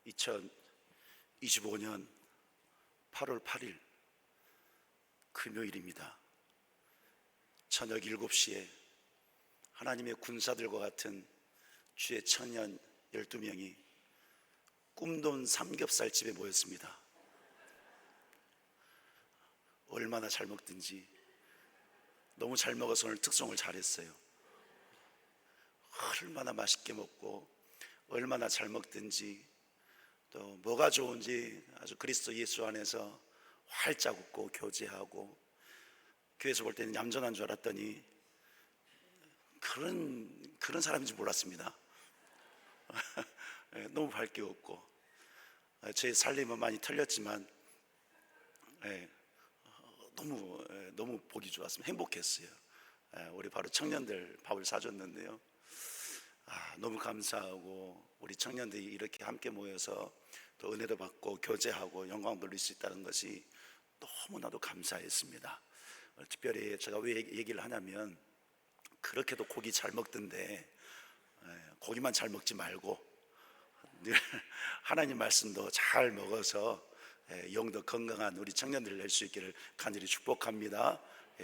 2025년 8월 8일 금요일입니다. 저녁 7시에 하나님의 군사들과 같은 주의 청년 12명이 꿈돈 삼겹살집에 모였습니다. 얼마나 잘 먹든지 너무 잘 먹어서 오늘 특송을 잘했어요. 얼마나 맛있게 먹고 얼마나 잘 먹든지 또 뭐가 좋은지 아주 그리스도 예수 안에서 활짝 웃고 교제하고, 교회에서 볼 때는 얌전한 줄 알았더니 그런 사람인지 몰랐습니다. 너무 밝게 웃고, 제 살림은 많이 틀렸지만 너무 보기 좋았습니다. 행복했어요. 우리 바로 청년들 밥을 사줬는데요, 너무 감사하고, 우리 청년들이 이렇게 함께 모여서 또 은혜도 받고 교제하고 영광 돌릴 수 있다는 것이 너무나도 감사했습니다. 특별히 제가 왜 얘기를 하냐면, 그렇게도 고기 잘 먹던데 고기만 잘 먹지 말고 늘 하나님 말씀도 잘 먹어서 영도 건강한 우리 청년들 될 수 있기를 간절히 축복합니다.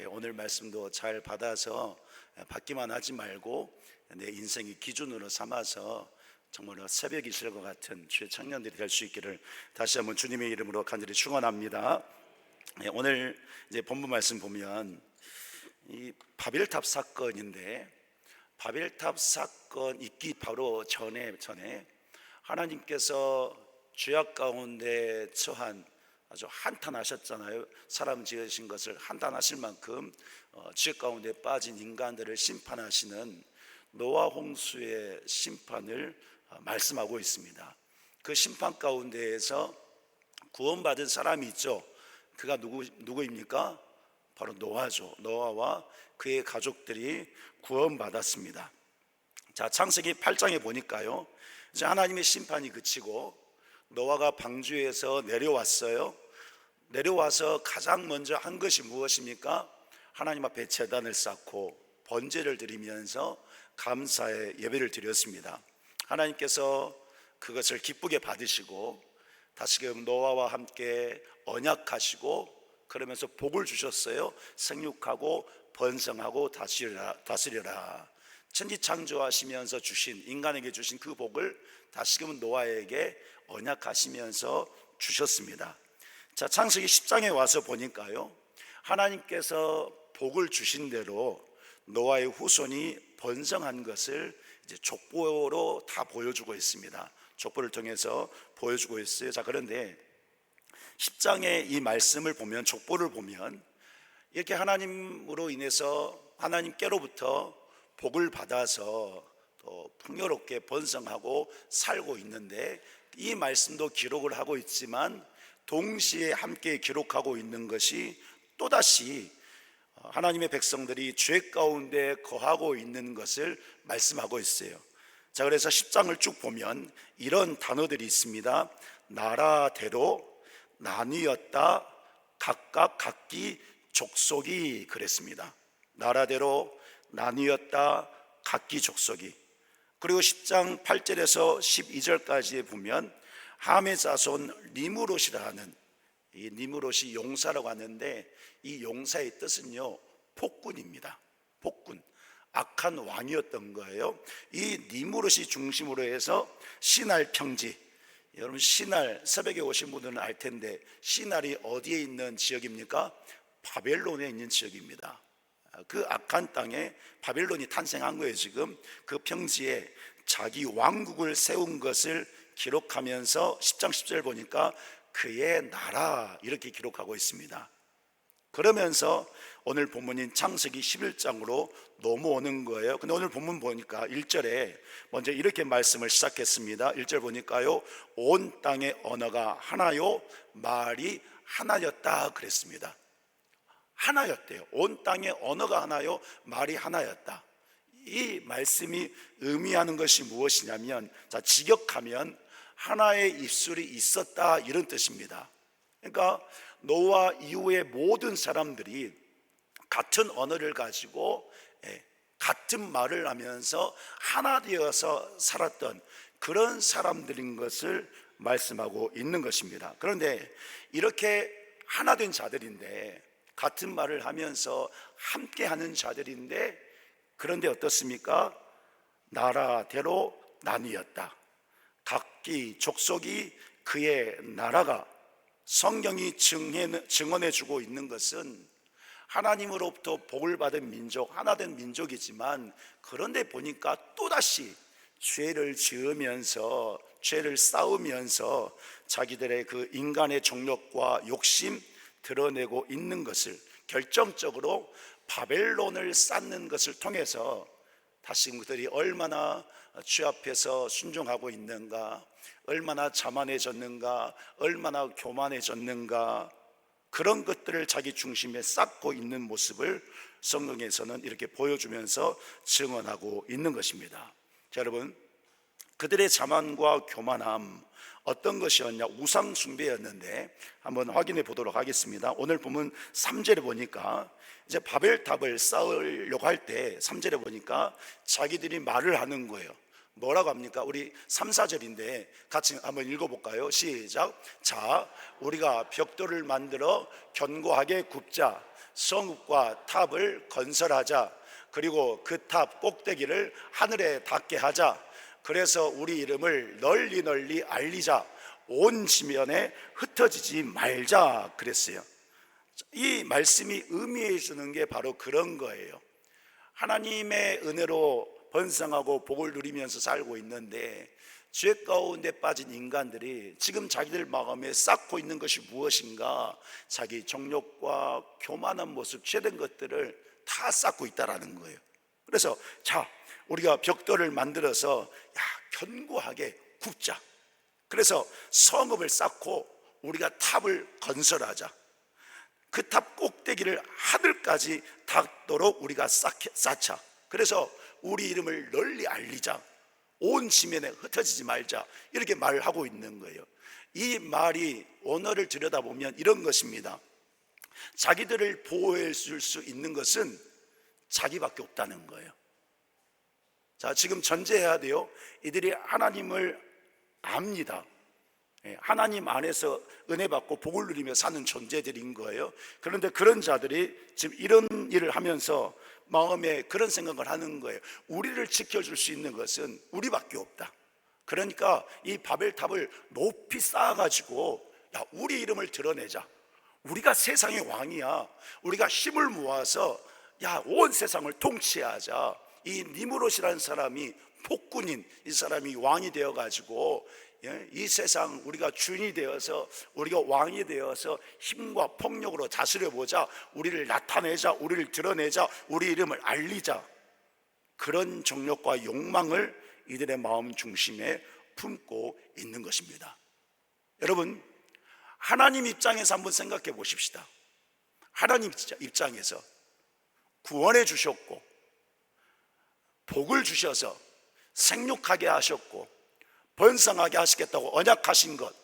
오늘 말씀도 잘 받아서 받기만 하지 말고 내 인생의 기준으로 삼아서 정말 새벽이 있을 것 같은 주의 청년들이 될 수 있기를 다시 한번 주님의 이름으로 간절히 축원합니다. 오늘 이제 본문 말씀 보면 이 바벨탑 사건인데, 바벨탑 사건 있기 바로 전에 하나님께서 죄악 가운데 처한, 아주 한탄하셨잖아요. 사람 지으신 것을 한탄하실 만큼 죄악 가운데 빠진 인간들을 심판하시는 노아 홍수의 심판을 말씀하고 있습니다. 그 심판 가운데에서 구원받은 사람이 있죠. 그가 누구입니까? 바로 노아죠. 노아와 그의 가족들이 구원받았습니다. 자, 창세기 8장에 보니까요, 이제 하나님의 심판이 그치고 노아가 방주에서 내려왔어요. 내려와서 가장 먼저 한 것이 무엇입니까? 하나님 앞에 제단을 쌓고 번제를 드리면서 감사의 예배를 드렸습니다. 하나님께서 그것을 기쁘게 받으시고 다시금 노아와 함께 언약하시고, 그러면서 복을 주셨어요. 생육하고 번성하고 다스려라. 천지 창조하시면서 주신, 인간에게 주신 그 복을 다시금 노아에게 언약하시면서 주셨습니다. 자, 창세기 10장에 와서 보니까요, 하나님께서 복을 주신 대로 노아의 후손이 번성한 것을 이제 족보로 다 보여주고 있습니다. 족보를 통해서 보여주고 있어요. 자, 그런데 10장의 이 말씀을 보면, 족보를 보면, 이렇게 하나님으로 인해서 하나님께로부터 복을 받아서 또 풍요롭게 번성하고 살고 있는데, 이 말씀도 기록을 하고 있지만 동시에 함께 기록하고 있는 것이 또다시 하나님의 백성들이 죄 가운데 거하고 있는 것을 말씀하고 있어요. 자, 그래서 10장을 쭉 보면 이런 단어들이 있습니다. 나라대로 나뉘었다, 각각 각기 족속이, 그랬습니다. 나라대로 나뉘었다, 각기 족속이. 그리고 10장 8절에서 12절까지에 보면 함의 자손 니므롯이라 하는, 이 니므롯이 용사라고 하는데 이 용사의 뜻은요, 폭군입니다. 폭군, 악한 왕이었던 거예요. 이 니므롯이 중심으로 해서 시날 평지, 여러분 시날, 새벽에 오신 분들은 알 텐데 시날이 어디에 있는 지역입니까? 바벨론에 있는 지역입니다. 그 악한 땅에 바벨론이 탄생한 거예요. 지금 그 평지에 자기 왕국을 세운 것을 기록하면서 10장 10절 보니까 그의 나라, 이렇게 기록하고 있습니다. 그러면서 오늘 본문인 창세기 11장으로 넘어오는 거예요. 근데 오늘 본문 보니까 1절에 먼저 이렇게 말씀을 시작했습니다. 1절 보니까요, 온 땅의 언어가 하나요, 말이 하나였다, 그랬습니다. 하나였대요. 온 땅의 언어가 하나요, 말이 하나였다. 이 말씀이 의미하는 것이 무엇이냐면, 자, 직역하면 하나의 입술이 있었다, 이런 뜻입니다. 그러니까 노아 이후의 모든 사람들이 같은 언어를 가지고 같은 말을 하면서 하나 되어서 살았던 그런 사람들인 것을 말씀하고 있는 것입니다. 그런데 이렇게 하나 된 자들인데, 같은 말을 하면서 함께 하는 자들인데, 그런데 어떻습니까? 나라대로 나뉘었다. 각기 족속이 그의 나라가, 성경이 증언해 주고 있는 것은 하나님으로부터 복을 받은 민족, 하나된 민족이지만, 그런데 보니까 또다시 죄를 지으면서, 죄를 쌓으면서 자기들의 그 인간의 정욕과 욕심 드러내고 있는 것을, 결정적으로 바벨론을 쌓는 것을 통해서 다시 그들이 얼마나 죄 앞에서 순종하고 있는가, 얼마나 자만해졌는가, 얼마나 교만해졌는가, 그런 것들을 자기 중심에 쌓고 있는 모습을 성경에서는 이렇게 보여주면서 증언하고 있는 것입니다. 자, 여러분, 그들의 자만과 교만함, 어떤 것이었냐? 우상 숭배였는데 한번 확인해 보도록 하겠습니다. 오늘 보면 3절에 보니까 이제 바벨탑을 쌓으려고 할 때 3절에 보니까 자기들이 말을 하는 거예요. 뭐라고 합니까? 우리 3, 4절인데 같이 한번 읽어볼까요? 시작. 자, 우리가 벽돌을 만들어 견고하게 굽자. 성읍과 탑을 건설하자. 그리고 그 탑 꼭대기를 하늘에 닿게 하자. 그래서 우리 이름을 널리 널리 알리자. 온 지면에 흩어지지 말자 그랬어요. 이 말씀이 의미해 주는 게 바로 그런 거예요. 하나님의 은혜로 번성하고 복을 누리면서 살고 있는데, 죄 가운데 빠진 인간들이 지금 자기들 마음에 쌓고 있는 것이 무엇인가? 자기 정욕과 교만한 모습, 죄된 것들을 다 쌓고 있다라는 거예요. 그래서 자, 우리가 벽돌을 만들어서 견고하게 굽자. 그래서 성읍을 쌓고 우리가 탑을 건설하자. 그 탑 꼭대기를 하늘까지 닿도록 우리가 쌓자. 그래서 우리 이름을 널리 알리자. 온 지면에 흩어지지 말자. 이렇게 말을 하고 있는 거예요. 이 말이 언어를 들여다보면 이런 것입니다. 자기들을 보호해 줄 수 있는 것은 자기밖에 없다는 거예요. 자, 지금 전제해야 돼요. 이들이 하나님을 압니다. 하나님 안에서 은혜 받고 복을 누리며 사는 존재들인 거예요. 그런데 그런 자들이 지금 이런 일을 하면서 마음에 그런 생각을 하는 거예요. 우리를 지켜줄 수 있는 것은 우리밖에 없다. 그러니까 이 바벨탑을 높이 쌓아가지고 우리 이름을 드러내자. 우리가 세상의 왕이야. 우리가 힘을 모아서 온 세상을 통치하자. 이 니무롯이라는 사람이 폭군인 이 사람이 왕이 되어가지고 이 세상 우리가 주인이 되어서, 우리가 왕이 되어서 힘과 폭력으로 다스려보자. 우리를 나타내자. 우리를 드러내자. 우리 이름을 알리자. 그런 정욕과 욕망을 이들의 마음 중심에 품고 있는 것입니다. 여러분, 하나님 입장에서 한번 생각해 보십시다. 하나님 입장에서 구원해 주셨고 복을 주셔서 생육하게 하셨고 번성하게 하시겠다고 언약하신 것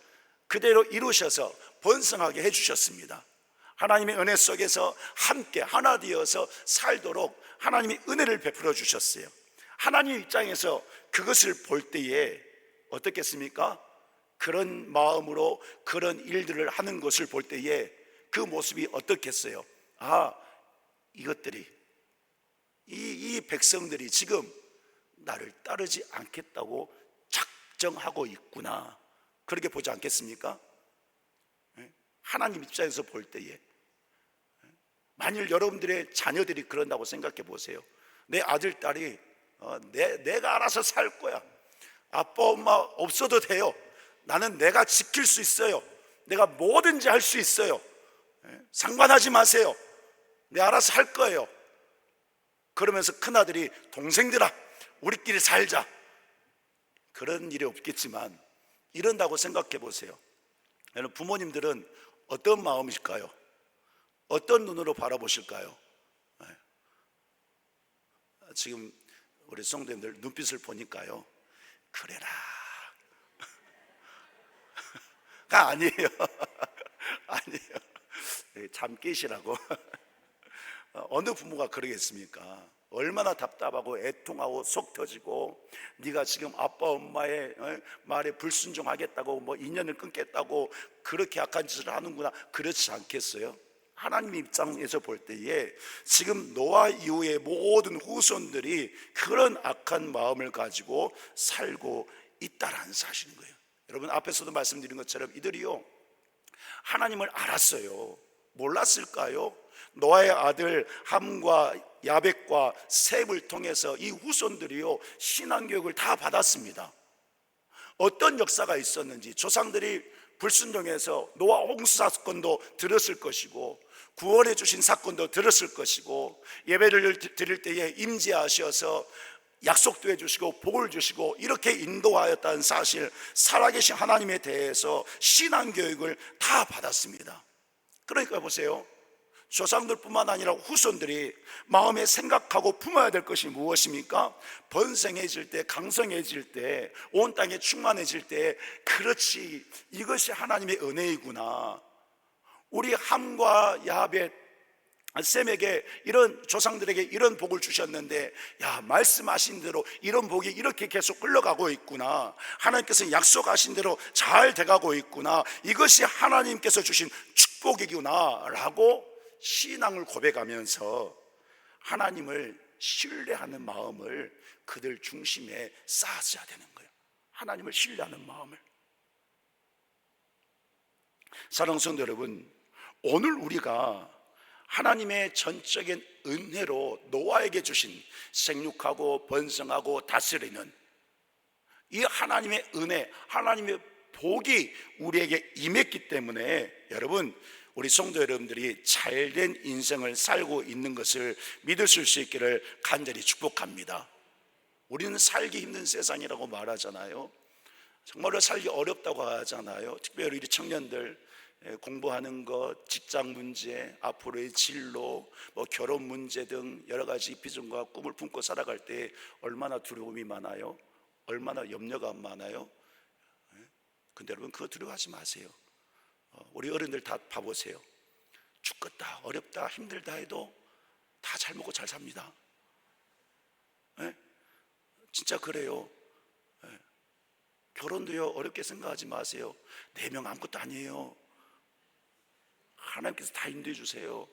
그대로 이루셔서 번성하게 해주셨습니다. 하나님의 은혜 속에서 함께 하나 되어서 살도록 하나님이 은혜를 베풀어 주셨어요. 하나님 입장에서 그것을 볼 때에 어떻겠습니까? 그런 마음으로 그런 일들을 하는 것을 볼 때에 그 모습이 어떻겠어요? 이것들이 이 백성들이 지금 나를 따르지 않겠다고 작정하고 있구나, 그렇게 보지 않겠습니까? 하나님 입장에서 볼 때에 만일 여러분들의 자녀들이 그런다고 생각해 보세요. 내 아들 딸이 내가 알아서 살 거야, 아빠 엄마 없어도 돼요, 나는 내가 지킬 수 있어요, 내가 뭐든지 할 수 있어요, 상관하지 마세요, 내가 알아서 할 거예요. 그러면서 큰아들이 동생들아 우리끼리 살자, 그런 일이 없겠지만 이런다고 생각해 보세요. 여러분, 부모님들은 어떤 마음이실까요? 어떤 눈으로 바라보실까요? 지금 우리 성도님들 눈빛을 보니까요, 그래라 가 아니에요. 아니에요. 잠 깨시라고. 어느 부모가 그러겠습니까? 얼마나 답답하고 애통하고 속 터지고, 네가 지금 아빠 엄마의 말에 불순종하겠다고 뭐 인연을 끊겠다고 그렇게 악한 짓을 하는구나, 그렇지 않겠어요? 하나님 입장에서 볼 때에 지금 노아 이후의 모든 후손들이 그런 악한 마음을 가지고 살고 있다라는 사실인 거예요. 여러분, 앞에서도 말씀드린 것처럼 이들이요, 하나님을 알았어요. 몰랐을까요? 노아의 아들 함과 야벳과 셈을 통해서 이 후손들이요, 신앙교육을 다 받았습니다. 어떤 역사가 있었는지, 조상들이 불순종해서 노아 홍수 사건도 들었을 것이고, 구원해 주신 사건도 들었을 것이고, 예배를 드릴 때에 임재하셔서 약속도 해주시고 복을 주시고 이렇게 인도하였다는 사실, 살아계신 하나님에 대해서 신앙교육을 다 받았습니다. 그러니까 보세요, 조상들뿐만 아니라 후손들이 마음에 생각하고 품어야 될 것이 무엇입니까? 번성해질 때, 강성해질 때, 온 땅에 충만해질 때, 그렇지, 이것이 하나님의 은혜이구나. 우리 함과 야벳, 셈에게 이런, 조상들에게 이런 복을 주셨는데, 야, 말씀하신 대로 이런 복이 이렇게 계속 흘러가고 있구나, 하나님께서 약속하신 대로 잘 돼가고 있구나, 이것이 하나님께서 주신 축복이구나 라고 신앙을 고백하면서 하나님을 신뢰하는 마음을 그들 중심에 쌓았어야 되는 거예요. 하나님을 신뢰하는 마음을. 사랑하는 성도 여러분, 오늘 우리가 하나님의 전적인 은혜로 노아에게 주신 생육하고 번성하고 다스리는 이 하나님의 은혜, 하나님의 복이 우리에게 임했기 때문에, 여러분, 우리 성도 여러분들이 잘된 인생을 살고 있는 것을 믿으실 수 있기를 간절히 축복합니다. 우리는 살기 힘든 세상이라고 말하잖아요. 정말로 살기 어렵다고 하잖아요. 특별히 우리 청년들, 공부하는 것, 직장 문제, 앞으로의 진로, 뭐 결혼 문제 등 여러 가지 비전과 꿈을 품고 살아갈 때 얼마나 두려움이 많아요. 얼마나 염려가 많아요. 근데 여러분, 그거 두려워하지 마세요. 우리 어른들 다 봐보세요. 죽겠다, 어렵다, 힘들다 해도 다 잘 먹고 잘 삽니다. 진짜 그래요. 결혼도요, 어렵게 생각하지 마세요. 4명 아무것도 아니에요. 하나님께서 다 인도해 주세요.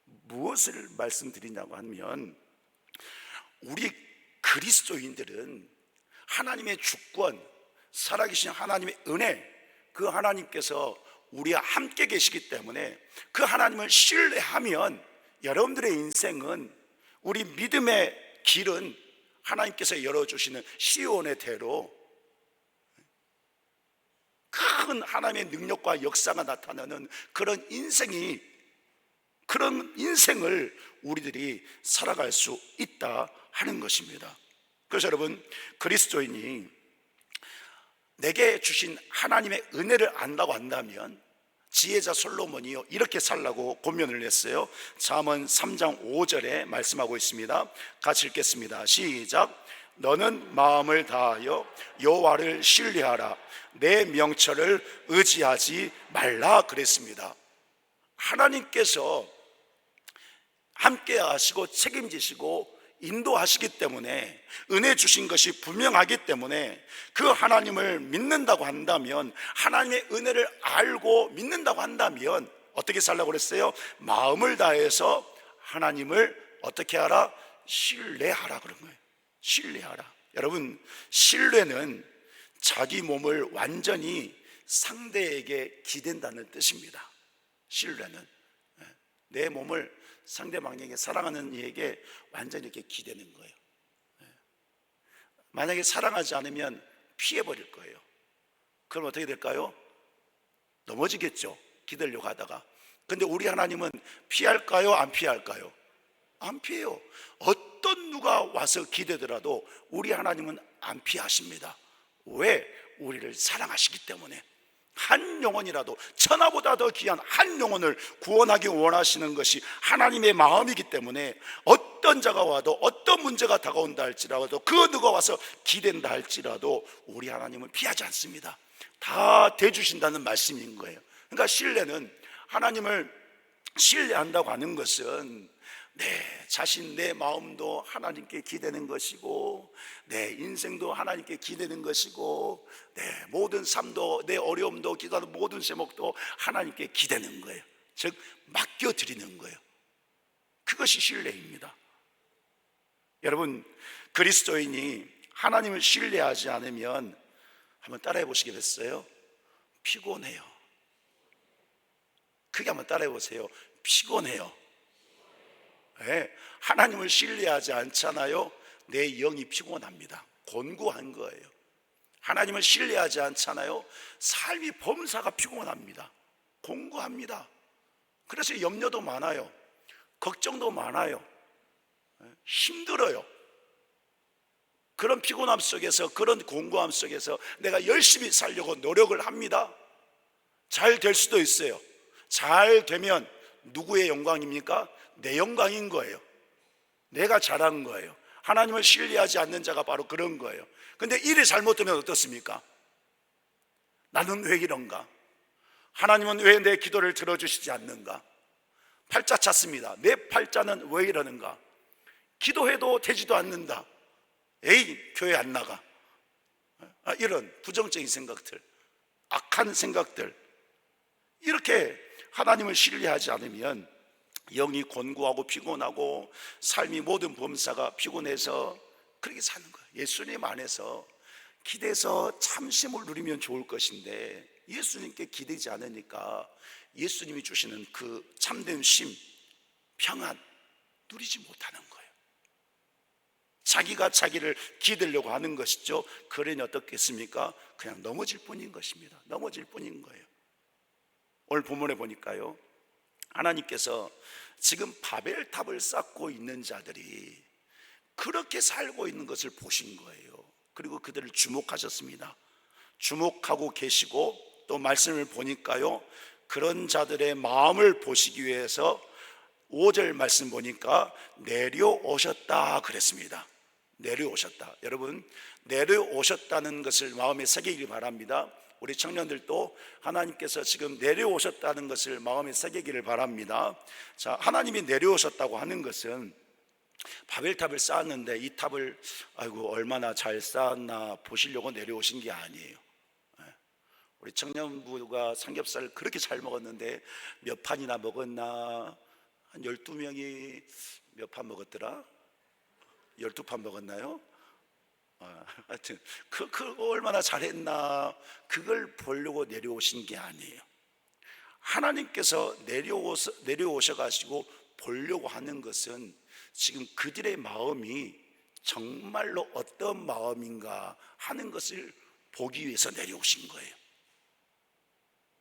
무엇을 말씀드리냐고 하면, 우리 그리스도인들은 하나님의 주권, 살아계신 하나님의 은혜, 그 하나님께서 우리와 함께 계시기 때문에 그 하나님을 신뢰하면 여러분들의 인생은, 우리 믿음의 길은 하나님께서 열어주시는 시온의 대로 큰 하나님의 능력과 역사가 나타나는 그런 인생을 우리들이 살아갈 수 있다 하는 것입니다. 그래서 여러분, 그리스도인이 내게 주신 하나님의 은혜를 안다고 한다면, 지혜자 솔로몬이요, 이렇게 살라고 권면을 했어요. 잠언 3장 5절에 말씀하고 있습니다. 같이 읽겠습니다. 시작. 너는 마음을 다하여 여호와를 신뢰하라. 내 명철을 의지하지 말라 그랬습니다. 하나님께서 함께 하시고 책임지시고 인도하시기 때문에, 은혜 주신 것이 분명하기 때문에 그 하나님을 믿는다고 한다면, 하나님의 은혜를 알고 믿는다고 한다면 어떻게 살라고 그랬어요? 마음을 다해서 하나님을 어떻게 하라? 신뢰하라 그런 거예요. 신뢰하라. 여러분, 신뢰는 자기 몸을 완전히 상대에게 기댄다는 뜻입니다. 신뢰는 내 몸을 상대방에게, 사랑하는 이에게 완전히 이렇게 기대는 거예요. 만약에 사랑하지 않으면 피해버릴 거예요. 그럼 어떻게 될까요? 넘어지겠죠, 기대려고 하다가. 근데 우리 하나님은 피할까요? 안 피할까요? 안 피해요. 어떤 누가 와서 기대더라도 우리 하나님은 안 피하십니다. 왜? 우리를 사랑하시기 때문에. 한 영혼이라도, 천하보다 더 귀한 한 영혼을 구원하기 원하시는 것이 하나님의 마음이기 때문에, 어떤 자가 와도, 어떤 문제가 다가온다 할지라도, 그 누가 와서 기댄다 할지라도 우리 하나님은 피하지 않습니다. 다 대주신다는 말씀인 거예요. 그러니까 신뢰는, 하나님을 신뢰한다고 하는 것은 내 자신, 내 마음도 하나님께 기대는 것이고, 내 인생도 하나님께 기대는 것이고, 내 모든 삶도, 내 어려움도, 기도하는 모든 제목도 하나님께 기대는 거예요. 즉 맡겨드리는 거예요. 그것이 신뢰입니다. 여러분, 그리스도인이 하나님을 신뢰하지 않으면, 한번 따라해 보시겠어요? 피곤해요. 크게 한번 따라해 보세요. 피곤해요. 네, 하나님을 신뢰하지 않잖아요. 내 영이 피곤합니다. 곤고한 거예요. 하나님을 신뢰하지 않잖아요. 삶이 범사가 피곤합니다. 곤고합니다. 그래서 염려도 많아요. 걱정도 많아요. 힘들어요. 그런 피곤함 속에서, 그런 공고함 속에서 내가 열심히 살려고 노력을 합니다. 잘 될 수도 있어요. 잘 되면 누구의 영광입니까? 내 영광인 거예요. 내가 잘한 거예요. 하나님을 신뢰하지 않는 자가 바로 그런 거예요. 근데 일이 잘못되면 어떻습니까? 나는 왜 이런가? 하나님은 왜 내 기도를 들어주시지 않는가? 팔자 찾습니다. 내 팔자는 왜 이러는가? 기도해도 되지도 않는다. 에이, 교회 안 나가. 이런 부정적인 생각들, 악한 생각들, 이렇게 하나님을 신뢰하지 않으면 영이 곤고하고 피곤하고 삶이 모든 범사가 피곤해서 그렇게 사는 거예요. 예수님 안에서 기대서 참심을 누리면 좋을 것인데, 예수님께 기대지 않으니까 예수님이 주시는 그 참된 쉼, 평안 누리지 못하는 거예요. 자기가 자기를 기대려고 하는 것이죠. 그러니 어떻겠습니까? 그냥 넘어질 뿐인 것입니다. 넘어질 뿐인 거예요. 오늘 본문에 보니까요, 하나님께서 지금 바벨탑을 쌓고 있는 자들이 그렇게 살고 있는 것을 보신 거예요. 그리고 그들을 주목하셨습니다. 주목하고 계시고, 또 말씀을 보니까요, 그런 자들의 마음을 보시기 위해서 5절 말씀 보니까 내려오셨다 그랬습니다. 내려오셨다. 여러분, 내려오셨다는 것을 마음에 새기길 바랍니다. 우리 청년들도 하나님께서 지금 내려오셨다는 것을 마음에 새기기를 바랍니다. 자, 하나님이 내려오셨다고 하는 것은 바벨탑을 쌓았는데 이 탑을 아이고 얼마나 잘 쌓았나 보시려고 내려오신 게 아니에요. 우리 청년부가 삼겹살을 그렇게 잘 먹었는데 몇 판이나 먹었나? 한 12명이 몇 판 먹었더라? 12판 먹었나요? 하여튼 그 얼마나 잘했나, 그걸 보려고 내려오신 게 아니에요. 하나님께서 내려오셔가지고 보려고 하는 것은 지금 그들의 마음이 정말로 어떤 마음인가 하는 것을 보기 위해서 내려오신 거예요.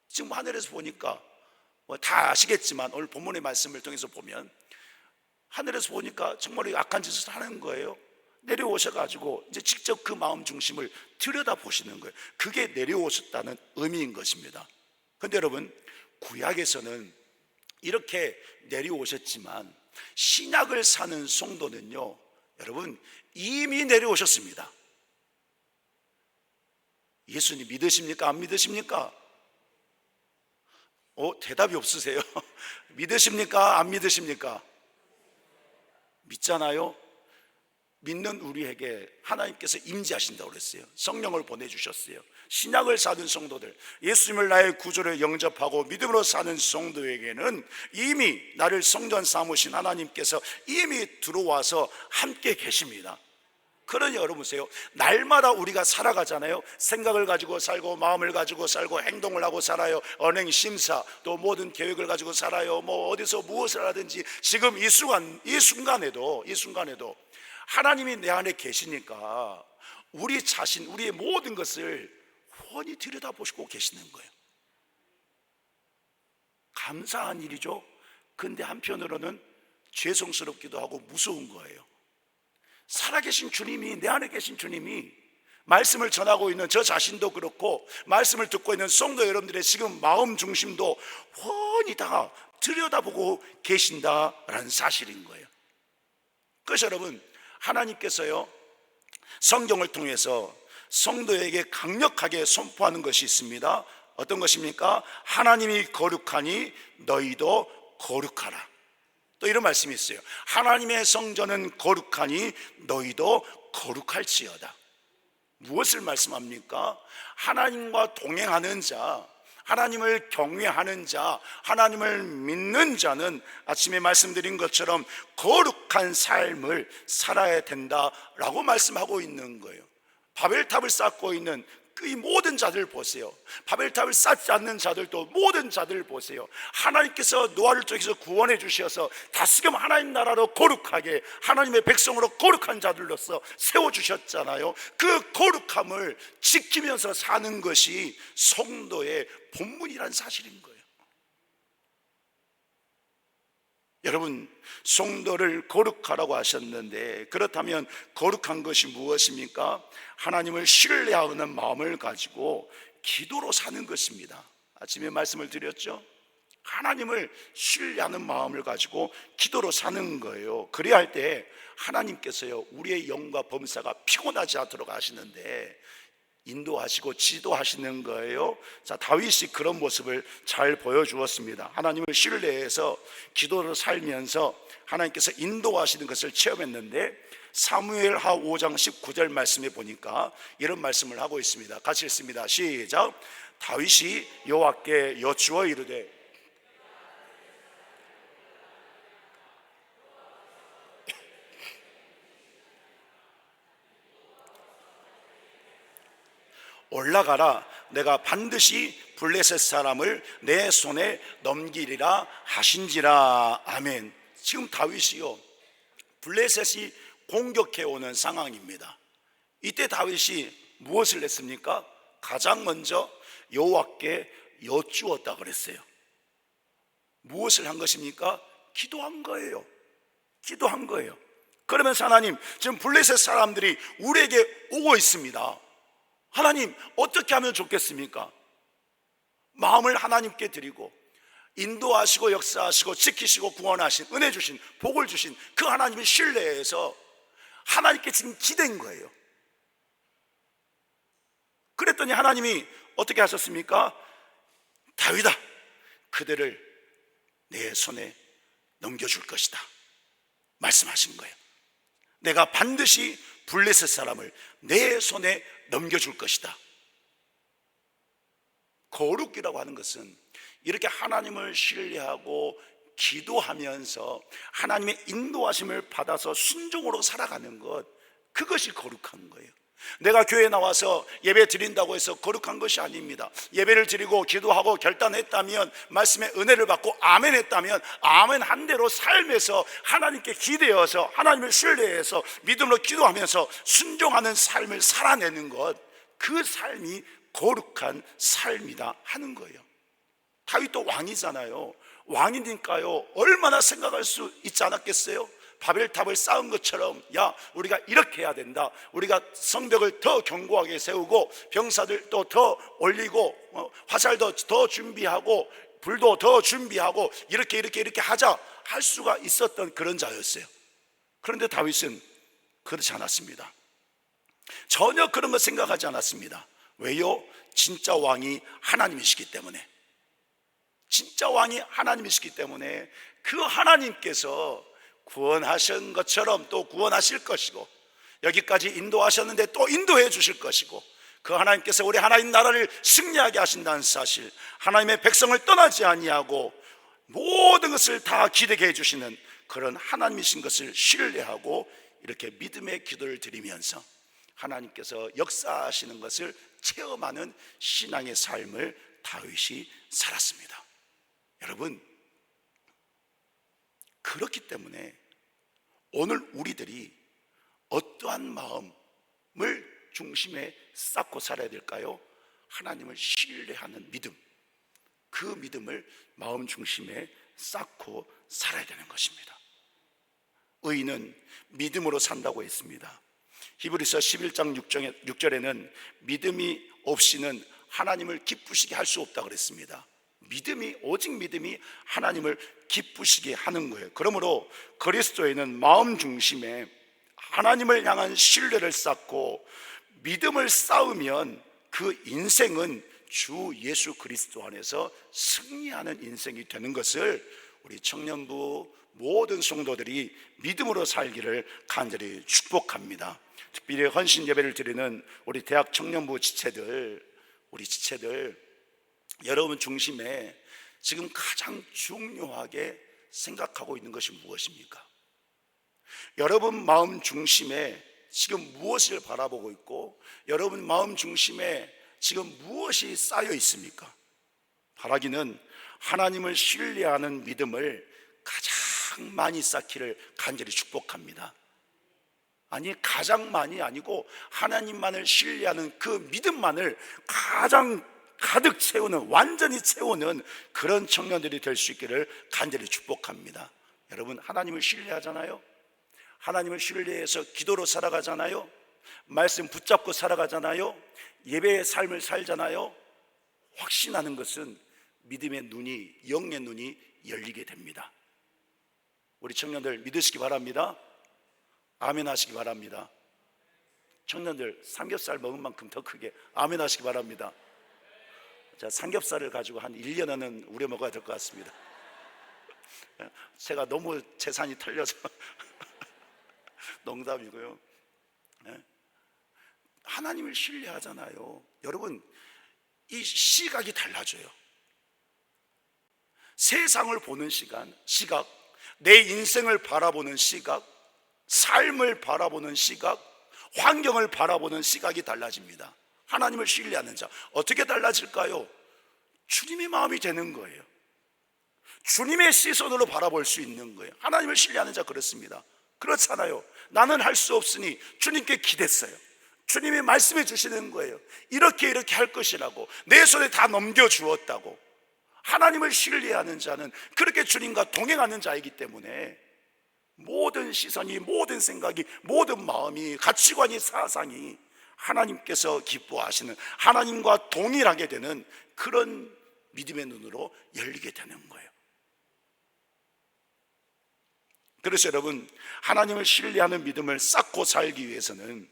지금 하늘에서 보니까 다 아시겠지만, 오늘 본문의 말씀을 통해서 보면 하늘에서 보니까 정말 악한 짓을 하는 거예요. 내려오셔가지고 이제 직접 그 마음 중심을 들여다 보시는 거예요. 그게 내려오셨다는 의미인 것입니다. 그런데 여러분, 구약에서는 이렇게 내려오셨지만 신약을 사는 성도는요, 여러분, 이미 내려오셨습니다. 예수님 믿으십니까? 안 믿으십니까? 대답이 없으세요. 믿으십니까? 안 믿으십니까? 믿잖아요. 믿는 우리에게 하나님께서 임재하신다고 그랬어요. 성령을 보내주셨어요. 신약을 사는 성도들, 예수님을 나의 구주로 영접하고 믿음으로 사는 성도에게는 이미 나를 성전 삼으신 하나님께서 이미 들어와서 함께 계십니다. 그러니 여러분 보세요. 날마다 우리가 살아가잖아요. 생각을 가지고 살고, 마음을 가지고 살고, 행동을 하고 살아요. 언행, 심사, 또 모든 계획을 가지고 살아요. 뭐 어디서 무엇을 하든지 지금 이 순간에도 하나님이 내 안에 계시니까 우리 자신, 우리의 모든 것을 훤히 들여다보시고 계시는 거예요. 감사한 일이죠. 근데 한편으로는 죄송스럽기도 하고 무서운 거예요. 살아계신 주님이, 내 안에 계신 주님이 말씀을 전하고 있는 저 자신도 그렇고, 말씀을 듣고 있는 성도 여러분들의 지금 마음 중심도 훤히 다 들여다보고 계신다라는 사실인 거예요. 그래서 여러분, 하나님께서요, 성경을 통해서 성도에게 강력하게 선포하는 것이 있습니다. 어떤 것입니까? 하나님이 거룩하니 너희도 거룩하라. 또 이런 말씀이 있어요. 하나님의 성전은 거룩하니 너희도 거룩할지어다. 무엇을 말씀합니까? 하나님과 동행하는 자, 하나님을 경외하는 자, 하나님을 믿는 자는 아침에 말씀드린 것처럼 거룩한 삶을 살아야 된다라고 말씀하고 있는 거예요. 바벨탑을 쌓고 있는 이 모든 자들 보세요. 바벨탑을 쌓지 않는 자들도 모든 자들 보세요. 하나님께서 노아를 통해서 구원해 주셔서 다시금 하나님 나라로 거룩하게, 하나님의 백성으로 거룩한 자들로서 세워주셨잖아요. 그 거룩함을 지키면서 사는 것이 성도의 본분이란 사실인 거예요. 여러분, 성도를 거룩하라고 하셨는데, 그렇다면 거룩한 것이 무엇입니까? 하나님을 신뢰하는 마음을 가지고 기도로 사는 것입니다. 아침에 말씀을 드렸죠? 하나님을 신뢰하는 마음을 가지고 기도로 사는 거예요. 그래야 할 때 하나님께서요, 우리의 영과 범사가 피곤하지 않도록 하시는데 인도하시고 지도하시는 거예요. 자, 다윗이 그런 모습을 잘 보여주었습니다. 하나님을 신뢰해서 기도를 살면서 하나님께서 인도하시는 것을 체험했는데, 사무엘하 5장 19절 말씀에 보니까 이런 말씀을 하고 있습니다. 같이 읽습니다. 시작. 다윗이 여호와께 여쭈어 이르되 올라가라, 내가 반드시 블레셋 사람을 내 손에 넘기리라 하신지라. 아멘. 지금 다윗이요, 블레셋이 공격해오는 상황입니다. 이때 다윗이 무엇을 했습니까? 가장 먼저 여호와께 여쭈었다 그랬어요. 무엇을 한 것입니까? 기도한 거예요. 기도한 거예요. 그러면서 하나님, 지금 블레셋 사람들이 우리에게 오고 있습니다. 하나님, 어떻게 하면 좋겠습니까? 마음을 하나님께 드리고 인도하시고 역사하시고 지키시고 구원하신, 은혜 주신, 복을 주신 그 하나님을 신뢰해서 하나님께 지금 기댄 거예요. 그랬더니 하나님이 어떻게 하셨습니까? 다윗아, 그들을 내 손에 넘겨줄 것이다 말씀하신 거예요. 내가 반드시 블레셋 사람을 내 손에 넘겨줄 것이다. 거룩이라고 하는 것은 이렇게 하나님을 신뢰하고 기도하면서 하나님의 인도하심을 받아서 순종으로 살아가는 것, 그것이 거룩한 거예요. 내가 교회에 나와서 예배 드린다고 해서 거룩한 것이 아닙니다. 예배를 드리고 기도하고 결단했다면, 말씀의 은혜를 받고 아멘 했다면 아멘 한 대로 삶에서 하나님께 기대어서 하나님을 신뢰해서 믿음으로 기도하면서 순종하는 삶을 살아내는 것, 그 삶이 거룩한 삶이다 하는 거예요. 다윗도 왕이잖아요. 왕이니까요, 얼마나 생각할 수 있지 않았겠어요? 바벨탑을 쌓은 것처럼, 야, 우리가 이렇게 해야 된다, 우리가 성벽을 더 견고하게 세우고 병사들도 더 올리고 화살도 더 준비하고 불도 더 준비하고 이렇게 하자 할 수가 있었던 그런 자였어요. 그런데 다윗은 그렇지 않았습니다. 전혀 그런 거 생각하지 않았습니다. 왜요? 진짜 왕이 하나님이시기 때문에. 진짜 왕이 하나님이시기 때문에 그 하나님께서 구원하신 것처럼 또 구원하실 것이고, 여기까지 인도하셨는데 또 인도해 주실 것이고, 그 하나님께서 우리 하나님 나라를 승리하게 하신다는 사실, 하나님의 백성을 떠나지 아니하고 모든 것을 다 기대게 해주시는 그런 하나님이신 것을 신뢰하고 이렇게 믿음의 기도를 드리면서 하나님께서 역사하시는 것을 체험하는 신앙의 삶을 다윗이 살았습니다. 여러분, 그렇기 때문에 오늘 우리들이 어떠한 마음을 중심에 쌓고 살아야 될까요? 하나님을 신뢰하는 믿음, 그 믿음을 마음 중심에 쌓고 살아야 되는 것입니다. 의인은 믿음으로 산다고 했습니다. 히브리서 11장 6절에는 믿음이 없이는 하나님을 기쁘시게 할 수 없다고 그랬습니다. 오직 믿음이 하나님을 기쁘시게 하는 거예요. 그러므로 그리스도에는 마음 중심에 하나님을 향한 신뢰를 쌓고 믿음을 쌓으면 그 인생은 주 예수 그리스도 안에서 승리하는 인생이 되는 것을 우리 청년부 모든 성도들이 믿음으로 살기를 간절히 축복합니다. 특별히 헌신 예배를 드리는 우리 대학 청년부 지체들, 우리 지체들, 여러분 중심에 지금 가장 중요하게 생각하고 있는 것이 무엇입니까? 여러분 마음 중심에 지금 무엇을 바라보고 있고, 여러분 마음 중심에 지금 무엇이 쌓여 있습니까? 바라기는 하나님을 신뢰하는 믿음을 가장 많이 쌓기를 간절히 축복합니다. 아니, 가장 많이 아니고 하나님만을 신뢰하는 그 믿음만을 가장 가득 채우는, 완전히 채우는 그런 청년들이 될 수 있기를 간절히 축복합니다. 여러분, 하나님을 신뢰하잖아요. 하나님을 신뢰해서 기도로 살아가잖아요. 말씀 붙잡고 살아가잖아요. 예배의 삶을 살잖아요. 확신하는 것은 믿음의 눈이, 영의 눈이 열리게 됩니다. 우리 청년들 믿으시기 바랍니다. 아멘 하시기 바랍니다. 청년들 삼겹살 먹은 만큼 더 크게 아멘 하시기 바랍니다. 자, 삼겹살을 가지고 한 1년은 우려 먹어야 될 것 같습니다. 제가 너무 재산이 털려서 농담이고요. 하나님을 신뢰하잖아요. 여러분, 이 시각이 달라져요. 세상을 보는 시각, 내 인생을 바라보는 시각, 삶을 바라보는 시각, 환경을 바라보는 시각이 달라집니다. 하나님을 신뢰하는 자, 어떻게 달라질까요? 주님의 마음이 되는 거예요. 주님의 시선으로 바라볼 수 있는 거예요. 하나님을 신뢰하는 자 그렇습니다. 그렇잖아요. 나는 할 수 없으니 주님께 기댔어요. 주님이 말씀해 주시는 거예요. 이렇게 할 것이라고, 내 손에 다 넘겨주었다고. 하나님을 신뢰하는 자는 그렇게 주님과 동행하는 자이기 때문에 모든 시선이, 모든 생각이, 모든 마음이, 가치관이, 사상이 하나님께서 기뻐하시는, 하나님과 동일하게 되는 그런 믿음의 눈으로 열리게 되는 거예요. 그래서 여러분, 하나님을 신뢰하는 믿음을 쌓고 살기 위해서는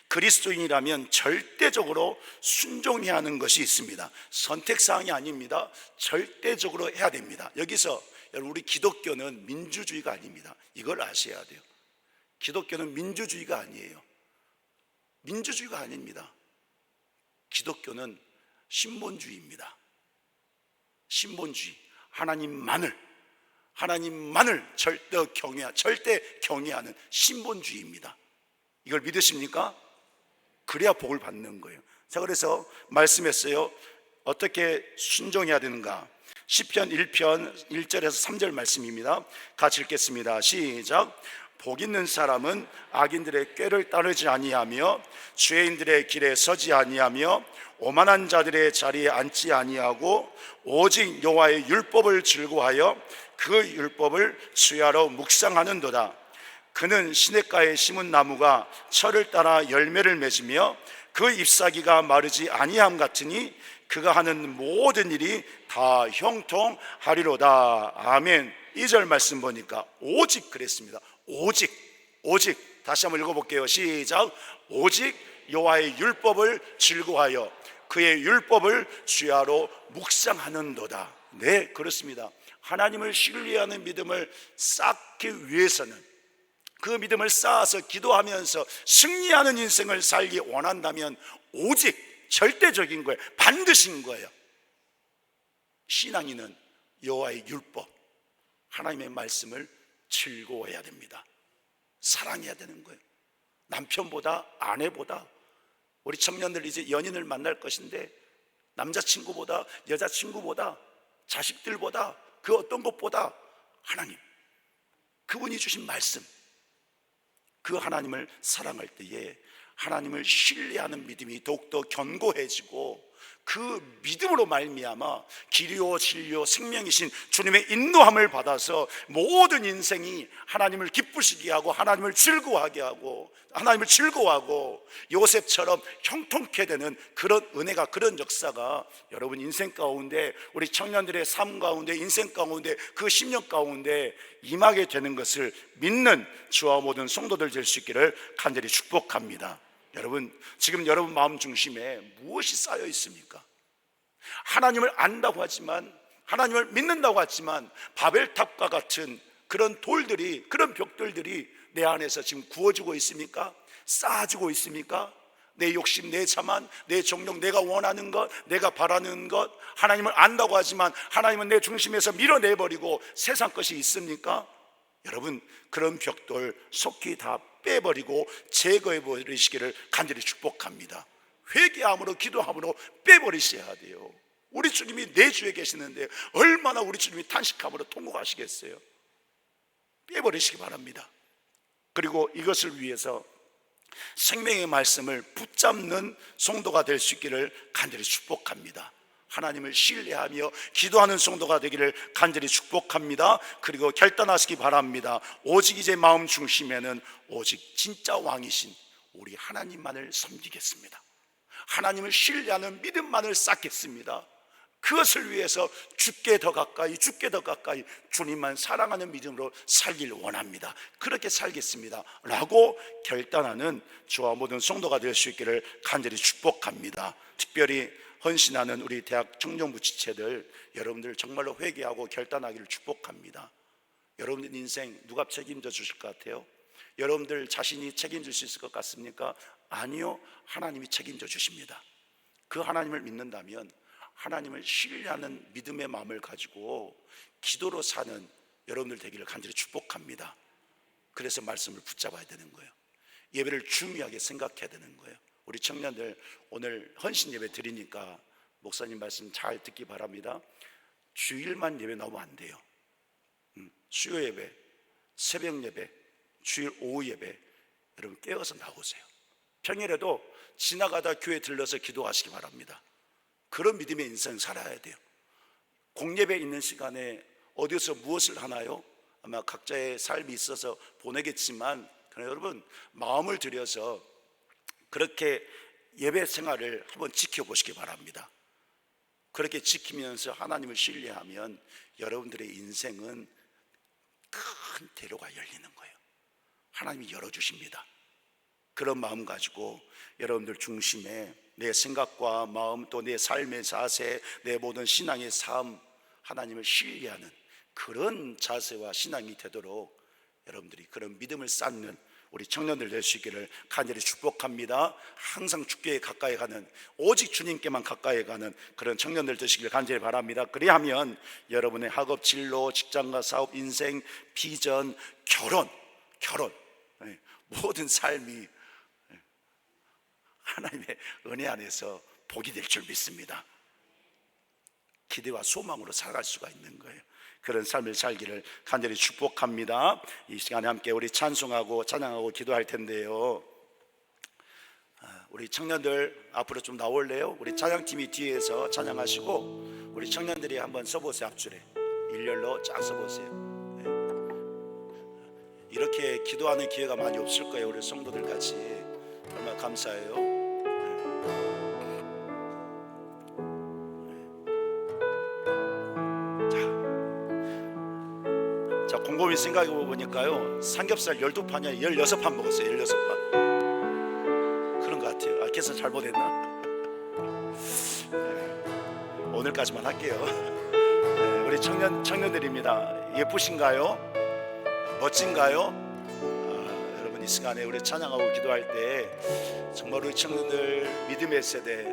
그리스도인이라면 절대적으로 순종해야 하는 것이 있습니다. 선택사항이 아닙니다. 절대적으로 해야 됩니다. 여기서 여러분, 우리 기독교는 민주주의가 아닙니다. 이걸 아셔야 돼요. 기독교는 민주주의가 아니에요. 민주주의가 아닙니다. 기독교는 신본주의입니다. 신본주의. 하나님만을 절대 경외하는 신본주의입니다. 이걸 믿으십니까? 그래야 복을 받는 거예요. 자, 그래서 말씀했어요. 어떻게 순종해야 되는가? 시편 1편 1절에서 3절 말씀입니다. 같이 읽겠습니다. 시작. 복 있는 사람은 악인들의 꾀를 따르지 아니하며 죄인들의 길에 서지 아니하며 오만한 자들의 자리에 앉지 아니하고 오직 여호와의 율법을 즐거워하여 그 율법을 주야로 묵상하는도다. 그는 시냇가에 심은 나무가 철을 따라 열매를 맺으며 그 잎사귀가 마르지 아니함 같으니 그가 하는 모든 일이 다 형통하리로다. 아멘. 2절 말씀 보니까 오직 그랬습니다. 오직 다시 한번 읽어볼게요. 시작. 오직 여호와의 율법을 즐거워하여 그의 율법을 주야로 묵상하는도다. 네, 그렇습니다. 하나님을 신뢰하는 믿음을 쌓기 위해서는, 그 믿음을 쌓아서 기도하면서 승리하는 인생을 살기 원한다면 오직 절대적인 거예요. 반드시인 거예요. 신앙인은 여호와의 율법, 하나님의 말씀을 즐거워해야 됩니다. 사랑해야 되는 거예요. 남편보다, 아내보다, 우리 청년들 이제 연인을 만날 것인데 남자친구보다, 여자친구보다, 자식들보다, 그 어떤 것보다 하나님, 그분이 주신 말씀, 그 하나님을 사랑할 때에 하나님을 신뢰하는 믿음이 더욱더 견고해지고, 그 믿음으로 말미암아 길이요 진리요 생명이신 주님의 인도함을 받아서 모든 인생이 하나님을 기쁘시게 하고 하나님을 즐거워하고 요셉처럼 형통케 되는 그런 은혜가, 그런 역사가 여러분 인생 가운데, 우리 청년들의 삶 가운데, 인생 가운데, 그 10년 가운데 임하게 되는 것을 믿는 주와 모든 성도들 될 수 있기를 간절히 축복합니다. 여러분, 지금 여러분 마음 중심에 무엇이 쌓여 있습니까? 하나님을 안다고 하지만, 하나님을 믿는다고 하지만 바벨탑과 같은 그런 돌들이, 그런 벽돌들이 내 안에서 지금 구워지고 있습니까? 쌓아지고 있습니까? 내 욕심, 내 자만, 내 정욕, 내가 원하는 것, 내가 바라는 것, 하나님을 안다고 하지만 하나님은 내 중심에서 밀어내버리고 세상 것이 있습니까? 여러분, 그런 벽돌 속히 다 빼버리고 제거해버리시기를 간절히 축복합니다. 회개함으로, 기도함으로 빼버리셔야 돼요. 우리 주님이 내 주에 계시는데 얼마나 우리 주님이 탄식함으로 통곡하시겠어요? 빼버리시기 바랍니다. 그리고 이것을 위해서 생명의 말씀을 붙잡는 성도가 될 수 있기를 간절히 축복합니다. 하나님을 신뢰하며 기도하는 성도가 되기를 간절히 축복합니다. 그리고 결단하시기 바랍니다. 오직 이제 마음 중심에는 오직 진짜 왕이신 우리 하나님만을 섬기겠습니다. 하나님을 신뢰하는 믿음만을 쌓겠습니다. 그것을 위해서 주께 더 가까이 주님만 사랑하는 믿음으로 살길 원합니다. 그렇게 살겠습니다 라고 결단하는 저와 모든 성도가 될 수 있기를 간절히 축복합니다. 특별히 헌신하는 우리 대학 청년부 지체들, 여러분들 정말로 회개하고 결단하기를 축복합니다. 여러분들 인생 누가 책임져 주실 것 같아요? 여러분들 자신이 책임질 수 있을 것 같습니까? 아니요, 하나님이 책임져 주십니다. 그 하나님을 믿는다면 하나님을 신뢰하는 믿음의 마음을 가지고 기도로 사는 여러분들 되기를 간절히 축복합니다. 그래서 말씀을 붙잡아야 되는 거예요. 예배를 중요하게 생각해야 되는 거예요. 우리 청년들 오늘 헌신 예배 드리니까 목사님 말씀 잘 듣기 바랍니다. 주일만 예배 나오면 안 돼요. 수요 예배, 새벽 예배, 주일 오후 예배, 여러분 깨어서 나오세요. 평일에도 지나가다 교회 들러서 기도하시기 바랍니다. 그런 믿음의 인생 살아야 돼요. 공예배 있는 시간에 어디서 무엇을 하나요? 아마 각자의 삶이 있어서 보내겠지만, 그러나 여러분 마음을 들여서 그렇게 예배 생활을 한번 지켜보시기 바랍니다. 그렇게 지키면서 하나님을 신뢰하면 여러분들의 인생은 큰 대로가 열리는 거예요. 하나님이 열어주십니다. 그런 마음 가지고 여러분들 중심에 내 생각과 마음, 또 내 삶의 자세, 내 모든 신앙의 삶, 하나님을 신뢰하는 그런 자세와 신앙이 되도록 여러분들이 그런 믿음을 쌓는 우리 청년들 될 수 있기를 간절히 축복합니다. 항상 주께 가까이 가는, 오직 주님께만 가까이 가는 그런 청년들 되시기를 간절히 바랍니다. 그리하면 여러분의 학업, 진로, 직장과 사업, 인생, 비전, 결혼 모든 삶이 하나님의 은혜 안에서 복이 될 줄 믿습니다. 기대와 소망으로 살아갈 수가 있는 거예요. 그런 삶을 살기를 간절히 축복합니다. 이 시간에 함께 우리 찬송하고 찬양하고 기도할 텐데요, 우리 청년들 앞으로 좀 나올래요? 우리 찬양팀이 뒤에서 찬양하시고 우리 청년들이 한번 서보세요. 앞줄에 일렬로 쫙 서보세요. 이렇게 기도하는 기회가 많이 없을 거예요. 우리 성도들 같이. 얼마나 감사해요. 자, 곰곰이 생각해 보니까요, 삼겹살 12판이야 16판 먹었어요. 16판. 그런 것 같아요. 계산 잘못했나? 오늘까지만 할게요. 우리 청년들입니다. 예쁘신가요? 멋진가요? 여러분 이 시간에 우리 찬양하고 기도할 때 정말 우리 청년들 믿음의 세대,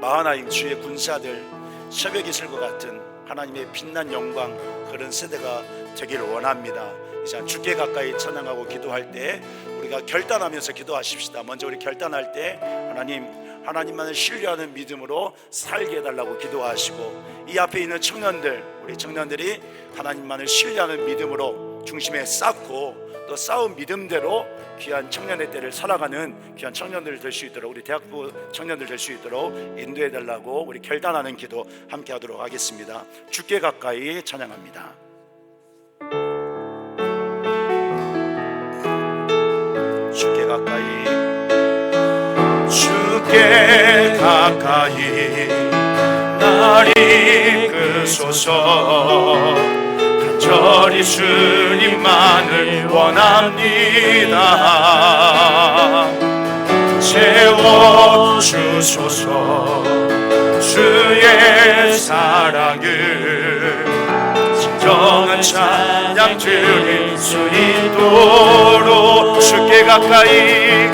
마하나임 주의 군사들, 새벽 이슬과 같은 하나님의 빛난 영광, 그런 세대가 되기를 원합니다. 이 시간 주께 가까이 찬양하고 기도할 때 우리가 결단하면서 기도하십시다. 먼저 우리 결단할 때 하나님만을 신뢰하는 믿음으로 살게 해달라고 기도하시고, 이 앞에 있는 청년들, 우리 청년들이 하나님만을 신뢰하는 믿음으로 중심에 쌓고 또 쌓은 믿음대로 귀한 청년의 때를 살아가는 귀한 청년들 될 수 있도록, 우리 대학부 청년들 될 수 있도록 인도해달라고 우리 결단하는 기도 함께 하도록 하겠습니다. 주께 가까이 찬양합니다. 주께 가까이, 주께 가까이 날 이끄소서. 간절히 주님만을 원합니다. 채워주소서. 주의 사랑을 진정한 찬양 드릴 수 있도록 주께 가까이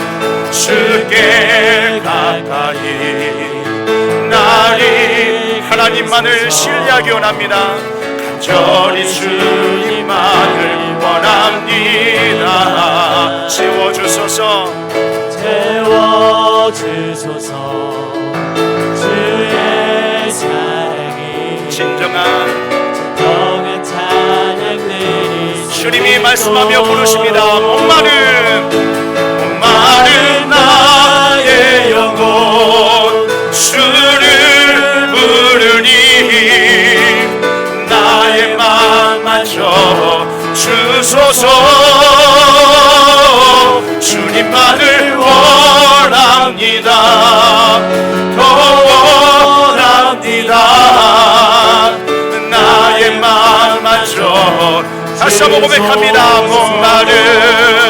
나리 하나님만을 신뢰하기 원합니다. 간절히 주님만을 원합니다. 채워주소서 주의 사랑이 진정한 찬양들이 주님이 말씀하며 부르십니다. 목마른 나의 영혼 주를 부르니 나의 맘마저 주소서 주님만을 원합니다. 더 원합니다. 나의 맘마저 다시 한번 고백합니다. 목마른